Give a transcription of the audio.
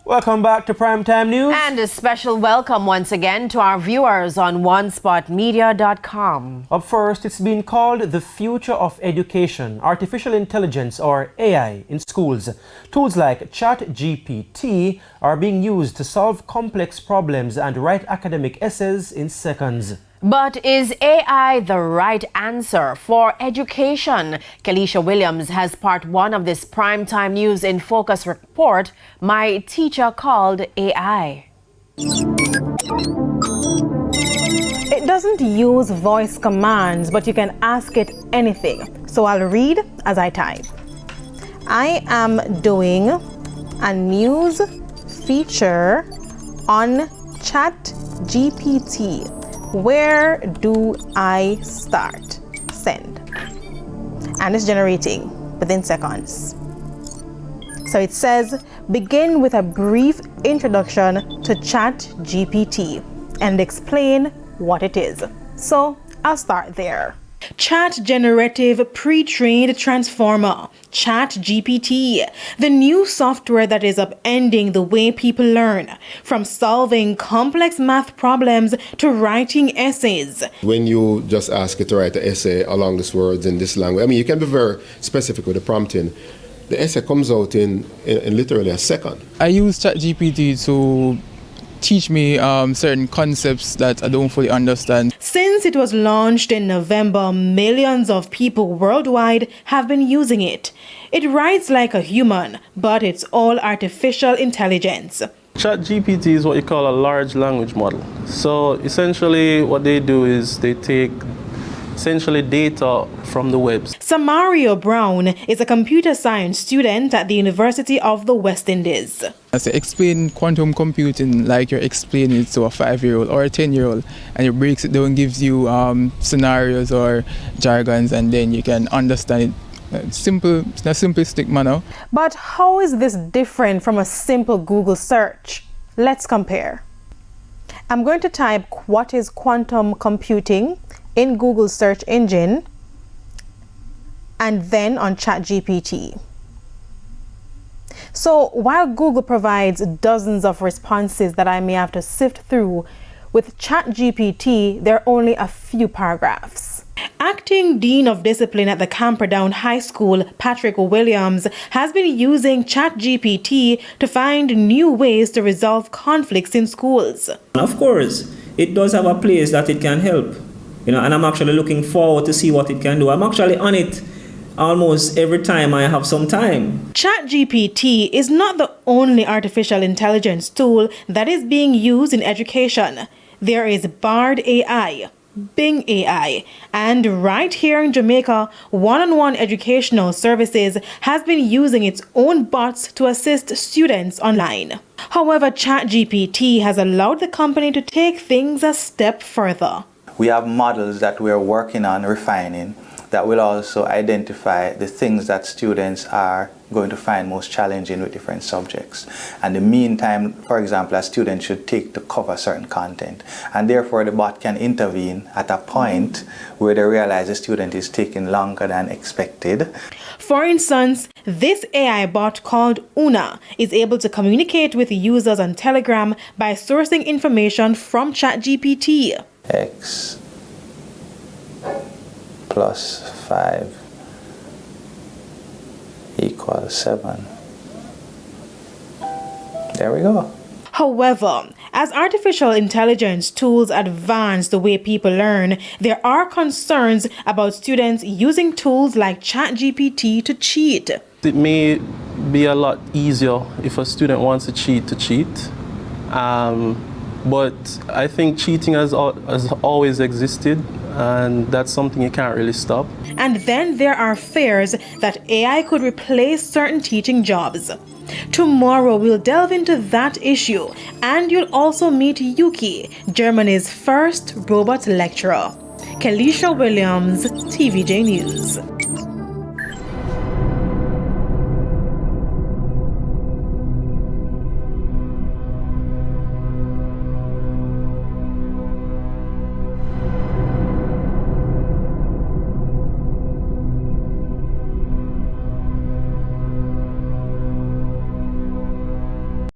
Welcome back to Primetime News. And a special welcome once again to our viewers on onespotmedia.com. Up first, it's been called the future of education, artificial intelligence or AI in schools. Tools like ChatGPT are being used to solve complex problems and write academic essays in seconds. But is AI the right answer for education? Kelisha Williams has part one of this Primetime News in Focus report, My Teacher Called AI. It doesn't use voice commands, but you can ask it anything. So I'll read as I type. I am doing a news feature on ChatGPT. Where do I start? Send. And it's generating within seconds. So it says, begin with a brief introduction to ChatGPT and explain what it is. So I'll start there. Chat Generative Pre-trained Transformer, ChatGPT, the new software that is upending the way people learn, from solving complex math problems to writing essays. When you just ask it to write an essay along these words in this language, I mean, you can be very specific with the prompting. The essay comes out in literally a second. I use ChatGPT to teach me certain concepts that I don't fully understand. Since it was launched in November, millions of people worldwide have been using it. It writes like a human, but it's all artificial intelligence. ChatGPT is what you call a large language model. So essentially what they do is they take data from the web. Samario Brown is a computer science student at the University of the West Indies. I say explain quantum computing like you're explaining it to a 5-year-old or a 10-year-old, and it breaks it down, gives you scenarios or jargons, and then you can understand it in a simplistic manner. But how is this different from a simple Google search? Let's compare. I'm going to type what is quantum computing in Google search engine and then on ChatGPT. So while Google provides dozens of responses that I may have to sift through, with ChatGPT there are only a few paragraphs. Acting Dean of Discipline at the Camperdown High School, Patrick Williams, has been using ChatGPT to find new ways to resolve conflicts in schools. Of course, it does have a place that it can help. And I'm actually looking forward to see what it can do. I'm actually on it almost every time I have some time. ChatGPT is not the only artificial intelligence tool that is being used in education. There is Bard AI, Bing AI, and right here in Jamaica, One-on-One Educational Services has been using its own bots to assist students online. However, ChatGPT has allowed the company to take things a step further. We have models that we're working on refining that will also identify the things that students are going to find most challenging with different subjects, and the mean time, for example, a student should take to cover certain content. And therefore the bot can intervene at a point where they realize the student is taking longer than expected. For instance, this AI bot called Una is able to communicate with users on Telegram by sourcing information from ChatGPT. X plus 5 equals 7. There we go. However, as artificial intelligence tools advance the way people learn, there are concerns about students using tools like ChatGPT to cheat. It may be a lot easier if a student wants to cheat. But I think cheating has always existed, and that's something you can't really stop. And then there are fears that AI could replace certain teaching jobs. Tomorrow we'll delve into that issue, and you'll also meet Yuki, Germany's first robot lecturer. Kelisha Williams, TVJ News.